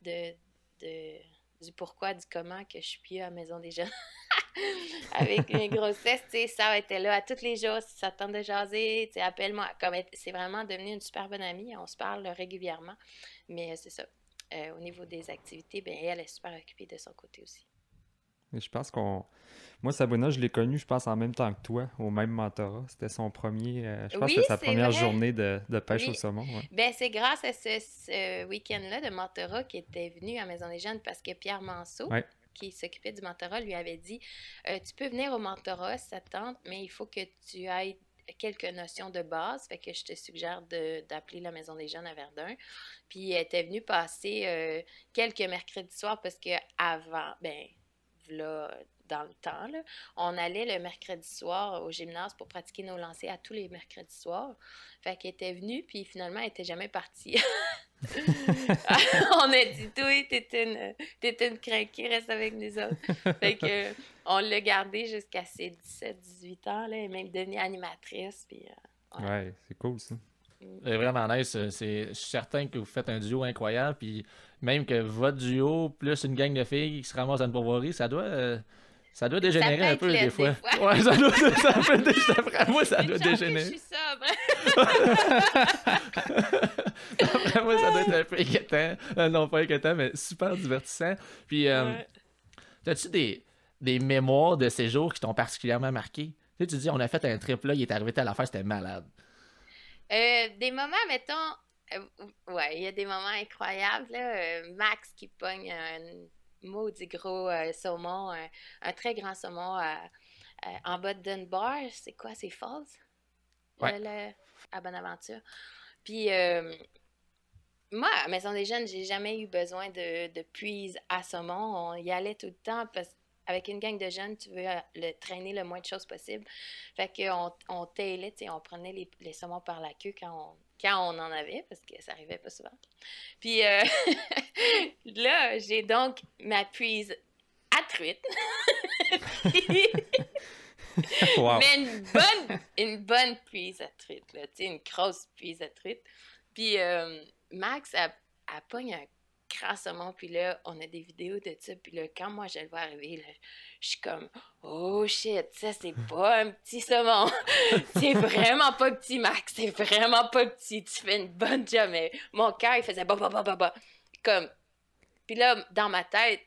de, de- du pourquoi, du comment que je suis plus à la Maison des Jeunes. Avec mes grossesses, tu sais, ça était là à tous les jours, si ça te tente de jaser, tu sais, appelle-moi. Comme c'est vraiment devenu une super bonne amie, on se parle régulièrement, mais c'est ça. Au niveau des activités, ben elle est super occupée de son côté aussi. Et je pense qu'on. Moi, Sabuna, je l'ai connue, je pense, en même temps que toi, au même mentorat. C'était son premier. Je pense que Oui, c'était sa c'est première vrai. journée de pêche au Oui. saumon. Ouais. Ben c'est grâce à ce week-end-là de mentorat qui était venu à Maison des Jeunes parce que Pierre Manceau, Ouais. qui s'occupait du mentorat, lui avait dit tu peux venir au mentorat si ça te tente, mais il faut que tu ailles quelques notions de base. Fait que je te suggère d'appeler la Maison des Jeunes à Verdun. Puis elle était venue passer quelques mercredis soirs parce que avant, ben, là, dans le temps, là, on allait le mercredi soir au gymnase pour pratiquer nos lancers à tous les mercredis soirs. Fait qu'elle était venue, puis finalement, elle n'était jamais partie. On a dit, toi, t'es une crinquée, reste avec nous autres. Fait que, on l'a gardée jusqu'à ses 17-18 ans, là, elle est même devenue animatrice, puis ouais. Ouais, c'est cool ça. C'est vraiment nice. Je suis certain que vous faites un duo incroyable. Puis même que votre duo plus une gang de filles qui se ramassent à une pourvoirie, ça doit Ça peut dégénérer un être peu des laid, des fois. fois. Ouais, d'après moi, ça Une doit chance que je dégénérer. suis sobre. D'après moi, ça doit être un peu inquiétant. Non, pas inquiétant, mais super divertissant. Puis, Ouais. as-tu des mémoires de ces jours qui t'ont particulièrement marqué? Tu sais, tu dis, on a fait un trip là, il est arrivé telle affaire, c'était malade. Des moments, mettons, ouais, il y a des moments incroyables, là. Max qui pogne un maudit gros saumon, un très grand saumon en bas de Dunbar. C'est quoi, c'est Falls? Ouais. À Bonaventure. Puis, moi, à Maison des Jeunes, j'ai jamais eu besoin de puise à saumon. On y allait tout le temps parce qu'avec une gang de jeunes, tu veux le traîner le moins de choses possible. Fait qu'on tailait, tu sais, on prenait les saumons par la queue quand on en avait, parce que ça arrivait pas souvent. Puis là, j'ai donc ma puise à truite. Wow. Mais une bonne puise à truite, là, tu sais, une grosse puise à truite. Puis Max, elle pogne grand saumon, puis là, on a des vidéos de ça, puis là, quand moi je le vois arriver, là, je suis comme, oh shit, ça c'est pas un petit saumon, c'est vraiment pas petit, Max, c'est vraiment pas petit, tu fais une bonne job, mais mon cœur, il faisait bah, comme, puis là, dans ma tête,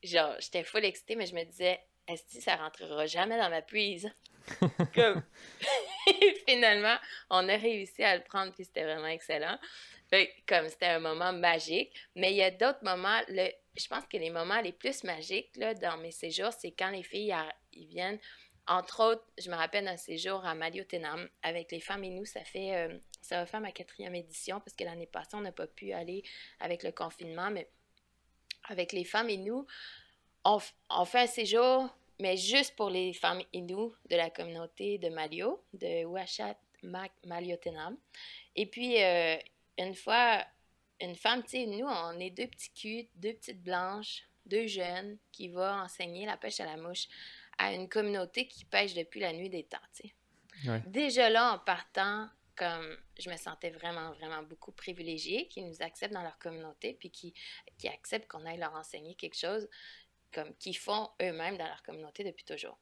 genre, j'étais full excitée, mais je me disais, est-ce que ça rentrera jamais dans ma prise? Comme, finalement, on a réussi à le prendre, puis c'était vraiment excellent. Fait que, comme c'était un moment magique, mais il y a d'autres moments, je pense que les moments les plus magiques là, dans mes séjours, c'est quand les filles ils viennent. Entre autres, je me rappelle d'un séjour à Maliotenam avec les femmes et nous, ça va faire ma 4e édition parce que l'année passée, on n'a pas pu aller avec le confinement, mais avec les femmes et nous, on fait un séjour, mais juste pour les femmes Innu de la communauté de Malio, de Ouachat Maliotenam. Et puis, une fois, une femme, tu sais, nous, on est 2 petits culs, 2 petites blanches, 2 jeunes qui vont enseigner la pêche à la mouche à une communauté qui pêche depuis la nuit des temps, tu sais. Ouais. Déjà là, en partant, comme je me sentais vraiment, vraiment beaucoup privilégiée, qu'ils nous acceptent dans leur communauté, puis qui acceptent qu'on aille leur enseigner quelque chose comme qu'ils font eux-mêmes dans leur communauté depuis toujours.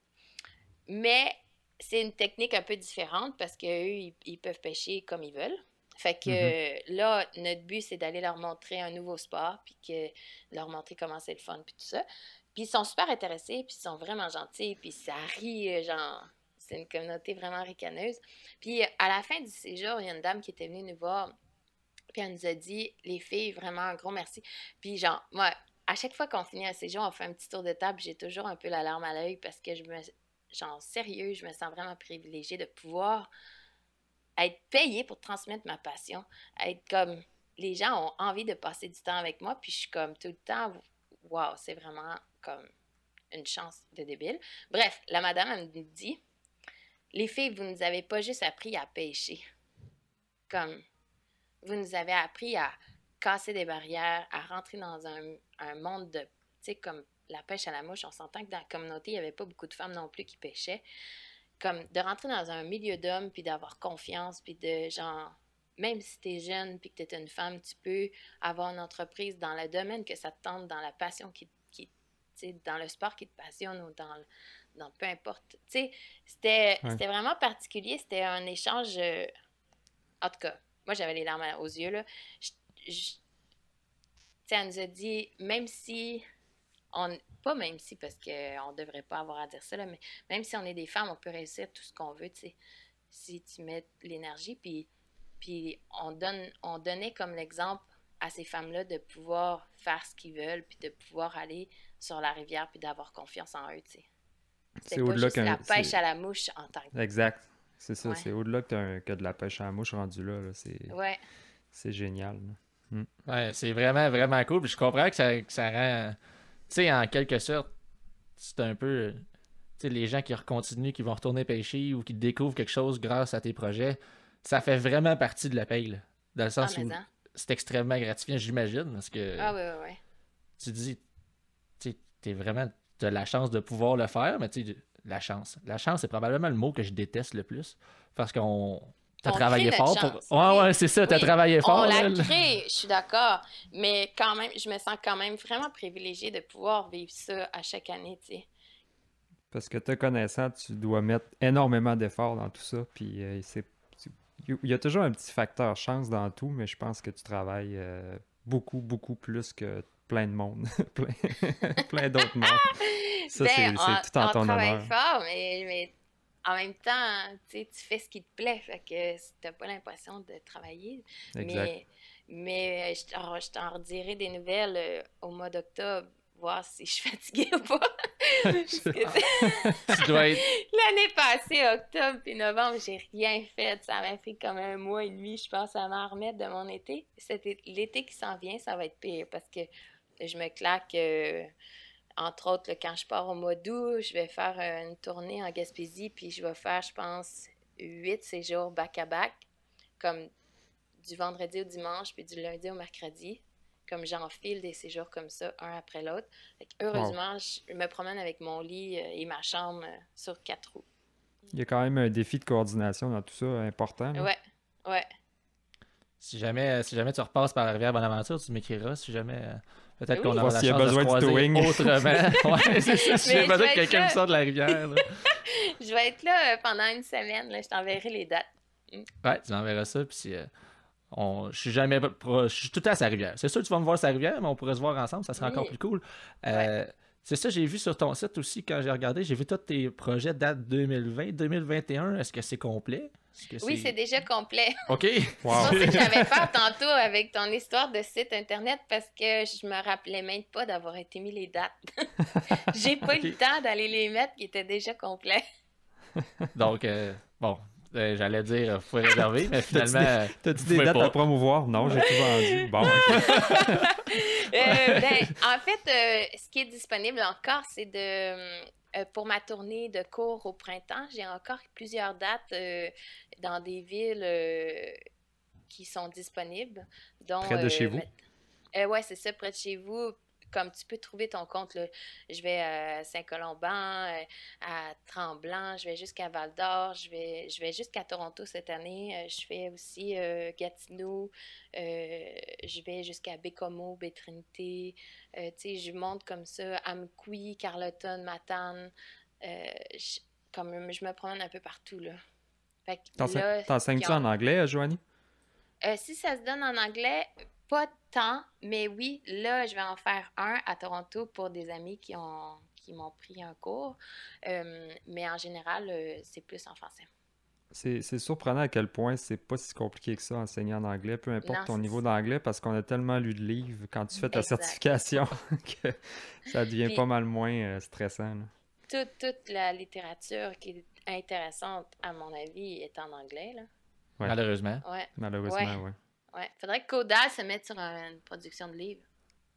Mais c'est une technique un peu différente parce qu'eux, ils peuvent pêcher comme ils veulent. Fait que là, notre but, c'est d'aller leur montrer un nouveau sport, puis leur montrer comment c'est le fun, puis tout ça. Puis ils sont super intéressés, puis ils sont vraiment gentils, puis ça rit, genre, c'est une communauté vraiment ricaneuse. Puis à la fin du séjour, il y a une dame qui était venue nous voir, puis elle nous a dit, les filles, vraiment un gros merci. Puis genre, moi, à chaque fois qu'on finit un séjour, on fait un petit tour de table, j'ai toujours un peu la larme à l'œil parce que genre, sérieux, je me sens vraiment privilégiée de pouvoir être payée pour transmettre ma passion, être comme, les gens ont envie de passer du temps avec moi, puis je suis comme tout le temps, waouh, c'est vraiment comme une chance de débile. Bref, la madame, elle me dit, les filles, vous nous avez pas juste appris à pêcher, comme, vous nous avez appris à casser des barrières, à rentrer dans un monde de, tu sais, comme la pêche à la mouche, on s'entend que dans la communauté, il n'y avait pas beaucoup de femmes non plus qui pêchaient. Comme de rentrer dans un milieu d'hommes, puis d'avoir confiance, puis de genre, même si tu es jeune, puis que tu es une femme, tu peux avoir une entreprise dans le domaine que ça te tente, dans la passion tu sais, dans le sport qui te passionne ou dans peu importe. Tu sais, c'était vraiment particulier, c'était un échange, en tout cas, moi j'avais les larmes aux yeux, là. Tu sais, elle nous a dit, même si pas même si, parce qu'on ne devrait pas avoir à dire ça, là, mais même si on est des femmes, on peut réussir tout ce qu'on veut, tu sais, si tu mets l'énergie, puis on donnait comme l'exemple à ces femmes-là de pouvoir faire ce qu'ils veulent, puis de pouvoir aller sur la rivière, puis d'avoir confiance en eux, tu sais. C'est C'était pas au-delà juste la pêche à la mouche en tant que... Exact. C'est ça, Ouais. c'est au-delà que de la pêche à la mouche rendu là. Ouais. C'est génial. Là. Ouais, c'est vraiment, vraiment cool. Puis je comprends que ça rend. Tu sais, en quelque sorte, c'est un peu. Tu sais, les gens qui continuent, qui vont retourner pêcher ou qui découvrent quelque chose grâce à tes projets, ça fait vraiment partie de la paye, là. Dans le sens où c'est extrêmement gratifiant, j'imagine. Parce que. Ah, ouais. Tu dis, tu sais, t'as la chance de pouvoir le faire, mais tu sais, la chance. La chance, c'est probablement le mot que je déteste le plus. Parce qu'on. T'as travaillé fort pour. Ouais, c'est ça, t'as travaillé fort. On l'a créé, je suis d'accord. Mais quand même, je me sens quand même vraiment privilégiée de pouvoir vivre ça à chaque année, tu sais. Parce que te connaissant, tu dois mettre énormément d'efforts dans tout ça. Puis il y a toujours un petit facteur chance dans tout, mais je pense que tu travailles beaucoup, beaucoup plus que plein de monde. plein d'autres mondes. Ça, c'est tout en ton honneur. On travaille fort, mais en même temps, tu fais ce qui te plaît, fait que t'as pas l'impression de travailler. Exact. Mais je t'en redirai des nouvelles au mois d'octobre, voir si je suis fatiguée ou pas. Tu dois être... L'année passée, octobre puis novembre, j'ai rien fait. Ça m'a pris comme 1 mois et demi, je pense, à m'en remettre de mon été. L'été qui s'en vient, ça va être pire parce que je me claque... entre autres, là, quand je pars au mois d'août, je vais faire une tournée en Gaspésie, puis je vais faire, je pense, 8 séjours back-à-back, comme du vendredi au dimanche, puis du lundi au mercredi. Comme j'enfile des séjours comme ça, un après l'autre. Heureusement, je me promène avec mon lit et ma chambre sur 4 roues. Il y a quand même un défi de coordination dans tout ça important. Là. Ouais. Si jamais tu repasses par la rivière Bonaventure, tu m'écriras. Si jamais, peut-être Oui. qu'on aura Voir la s'il y a chance de se besoin de croiser towing. autrement. Ouais, c'est ça. Si Mais j'ai je besoin vais de être quelqu'un là. qui sort de la rivière, là. Je vais être là pendant une semaine. Là, je t'enverrai les dates. Ouais, tu m'enverras ça. Puis je suis jamais je suis tout le temps à sa rivière. C'est sûr que tu vas me voir à sa rivière, mais on pourrait se voir ensemble, ça serait encore Oui. plus cool. Ouais. C'est ça, j'ai vu sur ton site aussi quand j'ai regardé, j'ai vu tous tes projets date 2020, 2021. Est-ce que c'est complet? Oui, c'est déjà complet. OK. Wow. C'est pour ça que j'avais peur tantôt avec ton histoire de site internet parce que je me rappelais même pas d'avoir été mis les dates. J'ai pas eu le temps d'aller les mettre qui étaient déjà complets. Donc, bon, j'allais dire, faut réserver, mais finalement, T'as-tu vous des pouvez dates pas. à promouvoir? Non, j'ai tout vendu. Bon, ok. En fait, ce qui est disponible encore, c'est pour ma tournée de cours au printemps, j'ai encore plusieurs dates dans des villes qui sont disponibles, dont Près de chez vous? ouais, c'est ça, près de chez vous. Comme tu peux trouver ton compte, là. Je vais à Saint-Colomban, à Tremblant, je vais jusqu'à Val-d'Or, je vais jusqu'à Toronto cette année. Je fais aussi Gatineau, je vais jusqu'à Bécomo, Baie-Trinité. Tu sais, je monte comme ça, Amqui, Carleton, Matane. Comme je me promène un peu partout, là. Fait que là, T'enseignes-tu en anglais, Joanie? si ça se donne en anglais, pas tant, mais oui, là, je vais en faire un à Toronto pour des amis qui m'ont pris un cours. Mais en général, c'est plus en français. C'est surprenant à quel point c'est pas si compliqué que ça enseigner en anglais, peu importe Non, ton c'est niveau ça. d'anglais, parce qu'on a tellement lu de livres quand tu fais ta Exact. certification que ça devient Puis, pas mal moins stressant, là. toute la littérature qui est intéressante, à mon avis, est en anglais, là. Ouais. Malheureusement. Ouais, Malheureusement, ouais. ouais. Faudrait que Coda se mette sur une production de livres.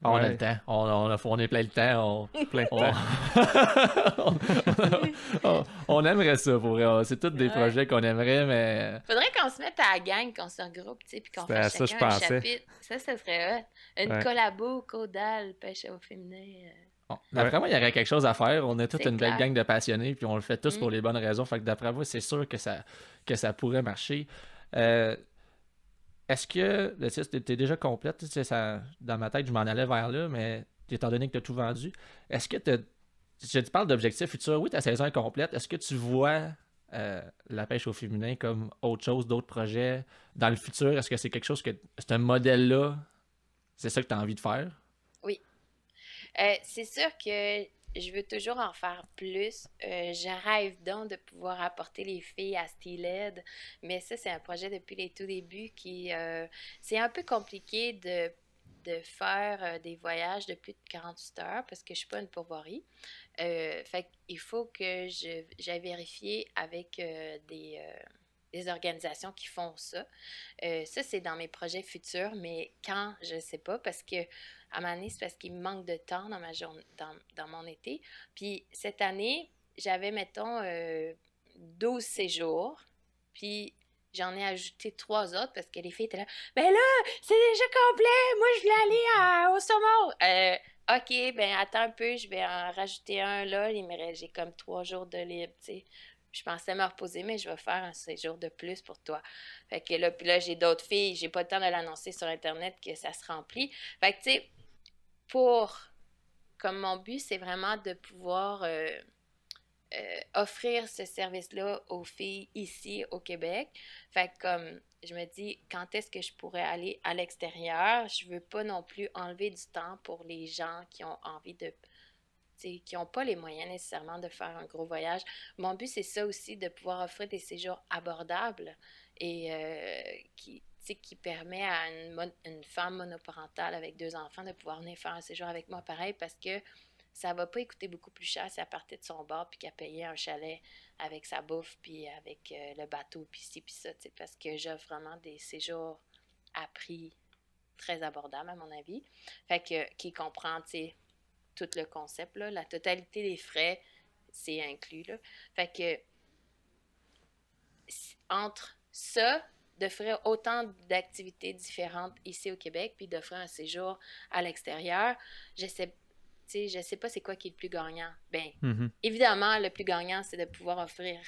On a Ouais. le temps. On est plein le temps. Plein de On, temps. on aimerait ça pour vrai. C'est tous des Ouais. projets qu'on aimerait, mais Faudrait qu'on se mette à la gang, qu'on se regroupe, tu sais, puis qu'on C'était à fasse ça que chacun je un pensais. chapitre. Ça serait hot. Une Ouais. collabo, Caudal, pêche au féminin. bon, d'après moi, il y aurait quelque chose à faire. On est toute C'est une belle clair. gang de passionnés, puis on le fait tous Mm. pour les bonnes raisons. Fait que d'après moi, c'est sûr que ça pourrait marcher. Euh, Est-ce que, tu sais, t'es déjà complète, tu sais, ça, dans ma tête, je m'en allais vers là, mais étant donné que tu as tout vendu, est-ce que je te parle d'objectifs futurs, oui, ta saison est complète, est-ce que tu vois la pêche au féminin comme autre chose, d'autres projets dans le futur? Est-ce que c'est quelque chose que, c'est un modèle-là, c'est ça que tu as envie de faire? Oui. C'est sûr que je veux toujours en faire plus. Je rêve donc de pouvoir apporter les filles à Steelhead, mais ça, c'est un projet depuis les tout débuts qui... c'est un peu compliqué de faire des voyages de plus de 48 heures parce que je suis pas une pourvoirie. Fait qu'il faut que j'aille vérifier avec des organisations qui font ça. Ça, c'est dans mes projets futurs, mais quand, je ne sais pas, parce que à un moment donné, c'est parce qu'il me manque de temps dans ma journée, dans mon été. Puis cette année, j'avais, mettons, 12 séjours, puis j'en ai ajouté 3 autres parce que les filles étaient là. Ben là, c'est déjà complet! Moi, je voulais aller au saumon! OK, ben attends un peu, je vais en rajouter un là. J'ai comme 3 jours de libre, tu sais. Je pensais me reposer, mais je vais faire un séjour de plus pour toi. Fait que là, puis là, j'ai d'autres filles, j'ai pas le temps de l'annoncer sur Internet que ça se remplit. Fait que, tu sais, comme mon but, c'est vraiment de pouvoir offrir ce service-là aux filles ici au Québec. Fait que comme je me dis, quand est-ce que je pourrais aller à l'extérieur? Je veux pas non plus enlever du temps pour les gens qui ont envie de, qui n'ont pas les moyens nécessairement de faire un gros voyage. Mon but, c'est ça aussi, de pouvoir offrir des séjours abordables et qui permet à une femme monoparentale avec 2 enfants de pouvoir venir faire un séjour avec moi pareil parce que ça va pas coûter beaucoup plus cher si elle partait de son bar puis qu'elle payait un chalet avec sa bouffe puis avec le bateau puis ci puis ça, parce que j'offre vraiment des séjours à prix très abordable à mon avis. Fait que qui comprend, tout le concept, là, la totalité des frais, c'est inclus, là. Fait que entre ça, d'offrir autant d'activités différentes ici au Québec, puis d'offrir un séjour à l'extérieur, je sais pas c'est quoi qui est le plus gagnant. Ben, évidemment, le plus gagnant, c'est de pouvoir offrir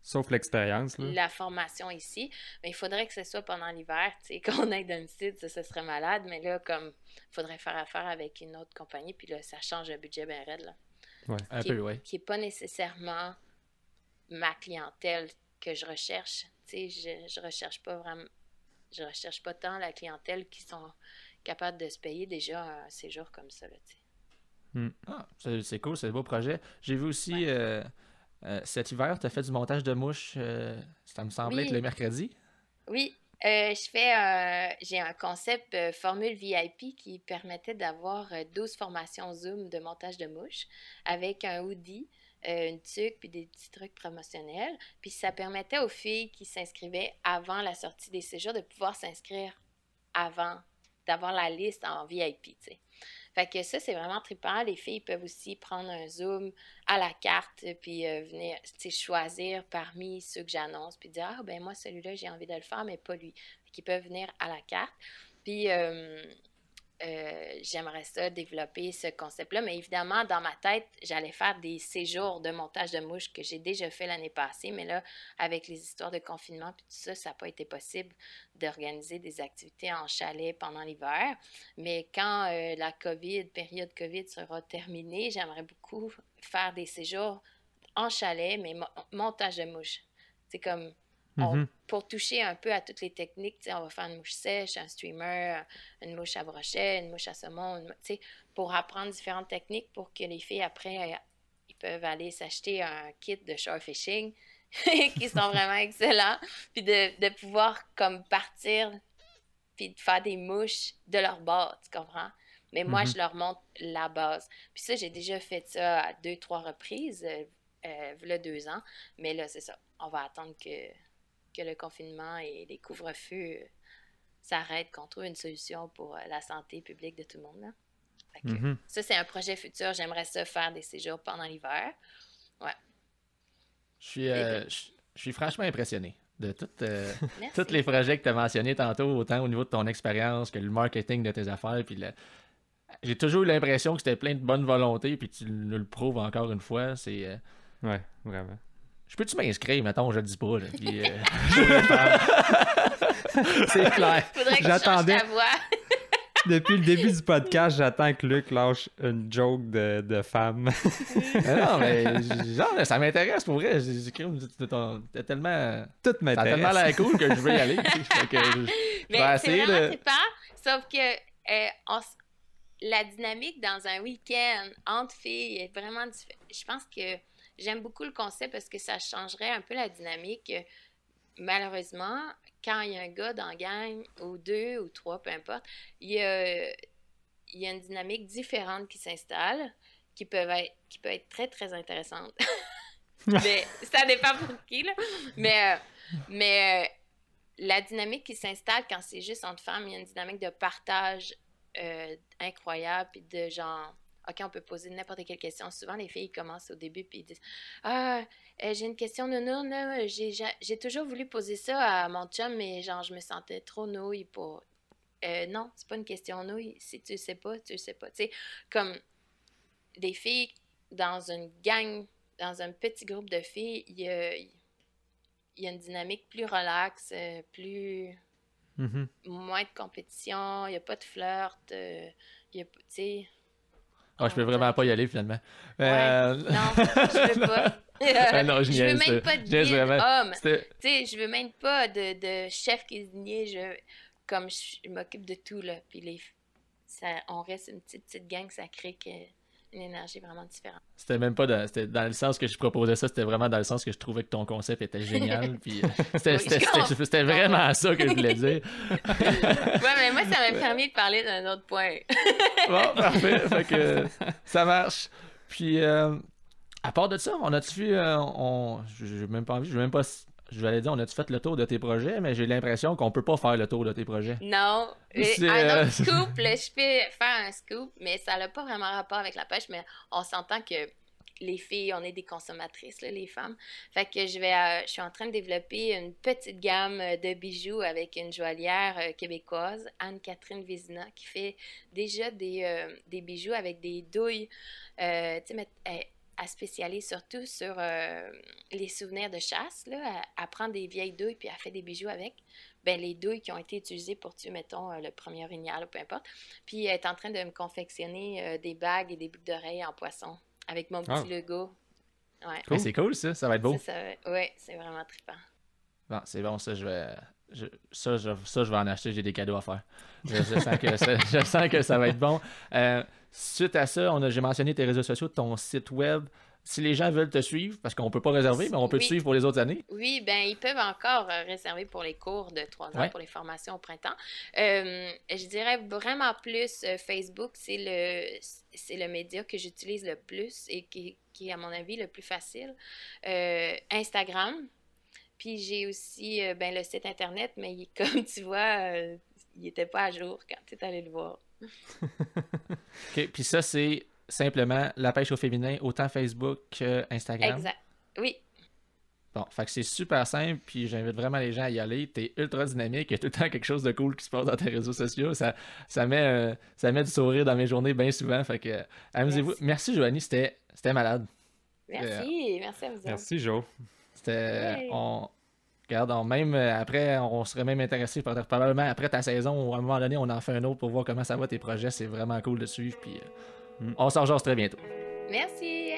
Sauf l'expérience, là. la formation ici. Mais il faudrait que ce soit pendant l'hiver, tu sais, qu'on aille dans le sud, ça serait malade. Mais là, comme, il faudrait faire affaire avec une autre compagnie, puis là, ça change le budget bien raide, là. Ouais. Un peu, ouais. Qui est pas nécessairement ma clientèle que je recherche. Tu sais, je recherche pas vraiment... Je recherche pas tant la clientèle qui sont capables de se payer déjà un séjour comme ça, là, tu sais. Ah, c'est cool, c'est un beau projet. J'ai vu aussi cet hiver, tu as fait du montage de mouches, ça me semblait être Oui. le mercredi. Oui, j'ai un concept formule VIP qui permettait d'avoir 12 formations Zoom de montage de mouches avec un hoodie, une tuque puis des petits trucs promotionnels. Puis ça permettait aux filles qui s'inscrivaient avant la sortie des séjours de pouvoir s'inscrire avant, d'avoir la liste en VIP, tu sais. Fait que ça, c'est vraiment trippant. Les filles peuvent aussi prendre un Zoom à la carte, puis venir, tu sais, choisir parmi ceux que j'annonce, puis dire, ah, ben moi, celui-là, j'ai envie de le faire, mais pas lui. Fait qu'ils peuvent venir à la carte. Puis, j'aimerais ça développer ce concept-là, mais évidemment, dans ma tête, j'allais faire des séjours de montage de mouches que j'ai déjà fait l'année passée, mais là, avec les histoires de confinement puis tout ça, ça n'a pas été possible d'organiser des activités en chalet pendant l'hiver. Mais quand la période COVID sera terminée, j'aimerais beaucoup faire des séjours en chalet, mais montage de mouches. C'est comme pour toucher un peu à toutes les techniques, on va faire une mouche sèche, un streamer, une mouche à brochet, une mouche à saumon, pour apprendre différentes techniques pour que les filles, après, ils peuvent aller s'acheter un kit de shore fishing qui sont vraiment excellents, puis de pouvoir comme partir puis de faire des mouches de leur bord, tu comprends? Mais moi, je leur montre la base. Puis ça, j'ai déjà fait ça à 2-3 reprises, là 2 ans, mais là, c'est ça. On va attendre que le confinement et les couvre-feux s'arrêtent, qu'on trouve une solution pour la santé publique de tout le monde, là. Fait que, ça, c'est un projet futur. J'aimerais ça faire des séjours pendant l'hiver. Ouais. Je suis franchement impressionné de Merci. tous les projets que tu as mentionnés tantôt, autant au niveau de ton expérience que le marketing de tes affaires. Puis j'ai toujours eu l'impression que c'était plein de bonne volonté, puis tu nous le prouves encore une fois. C'est Ouais, vraiment. Je peux-tu m'inscrire, mettons, je le dis pas, là, puis, C'est clair. Faudrait que je change ta voix. Depuis le début du podcast, j'attends que Luc lâche une joke de femme. non, mais genre, ça m'intéresse pour vrai. T'as tellement... Tout Ça a m'intéresse. tellement l'air cool que je veux y aller. Fait que je vais Mais c'est essayer vraiment de... trippant, sauf que la dynamique dans un week-end entre filles est vraiment différente. Je pense que j'aime beaucoup le concept parce que ça changerait un peu la dynamique. Malheureusement, quand il y a un gars dans la gang, ou 2 ou 3, peu importe, il y a une dynamique différente qui s'installe, qui peut être très, très intéressante. Mais ça dépend pour qui, là. Mais la dynamique qui s'installe quand c'est juste entre femmes, il y a une dynamique de partage incroyable, puis de genre... OK, on peut poser n'importe quelle question. Souvent, les filles commencent au début puis ils disent « Ah, j'ai une question nounoun, là. J'ai toujours voulu poser ça à mon chum, mais genre, je me sentais trop nouille pour... » Non, c'est pas une question nouille. Si tu le sais pas, tu le sais pas. Tu sais, comme des filles dans une gang, dans un petit groupe de filles, il y a une dynamique plus relaxe, plus... moins de compétition, il n'y a pas de flirt, il y a... Tu sais... Ah, je peux vraiment pas y aller, finalement. Ouais. Non, je veux pas. Non, je veux niaise, même pas de niaise guide vraiment. homme. Tu sais, je veux même pas de chef cuisinier. Comme je m'occupe de tout, là. Puis on reste une petite gang, ça crée une énergie vraiment différente. C'était même pas c'était dans le sens que je proposais ça, c'était vraiment dans le sens que je trouvais que ton concept était génial. Puis c'était vraiment ça que je voulais dire. Ouais, mais moi, ça m'a permis de parler d'un autre point. Bon, parfait. Fait que ça marche. Puis, à part de ça, on a-tu vu... j'ai même pas envie, je vais aller dire, on a-tu fait le tour de tes projets, mais j'ai l'impression qu'on peut pas faire le tour de tes projets. Non. Un autre scoop, là, je peux faire un scoop, mais ça n'a pas vraiment rapport avec la pêche, mais on s'entend que les filles, on est des consommatrices, là, les femmes. Fait que je suis en train de développer une petite gamme de bijoux avec une joaillière québécoise, Anne-Catherine Vézina, qui fait déjà des bijoux avec des douilles. Tu sais, elle spécialise surtout sur les souvenirs de chasse, là. Elle prend des vieilles douilles puis elle fait des bijoux avec. Ben, les douilles qui ont été utilisées pour tuer, mettons, le premier orignal ou peu importe. Puis elle est en train de me confectionner des bagues et des boucles d'oreilles en poisson avec mon petit logo. Ouais. Cool. C'est cool, ça va être beau. Oui, c'est vraiment trippant. Bon, c'est bon, ça, je vais en acheter, j'ai des cadeaux à faire. Je sens que ça va être bon. Suite à ça, j'ai mentionné tes réseaux sociaux, ton site web. Si les gens veulent te suivre, parce qu'on ne peut pas réserver, mais on peut te suivre pour les autres années. Oui, ben ils peuvent encore réserver pour les cours de 3 ans, pour les formations au printemps. Je dirais vraiment plus Facebook, c'est le média que j'utilise le plus et qui est, à mon avis, le plus facile. Instagram. Puis j'ai aussi le site Internet, mais comme tu vois, il n'était pas à jour quand tu es allé le voir. OK, puis ça, c'est simplement la pêche au féminin, autant Facebook qu'Instagram. Exact, oui. Bon, fait que c'est super simple, puis j'invite vraiment les gens à y aller. T'es ultra dynamique, il y a tout le temps quelque chose de cool qui se passe dans tes réseaux sociaux. Ça met du sourire dans mes journées bien souvent, fait que amusez-vous. Merci Joanie, c'était malade. Merci à vous. Merci Jo. Même après, on serait même intéressé probablement après ta saison, ou à un moment donné, on en fait un autre pour voir comment ça va tes projets. C'est vraiment cool de suivre. Puis on s'en rejoint très bientôt. Merci.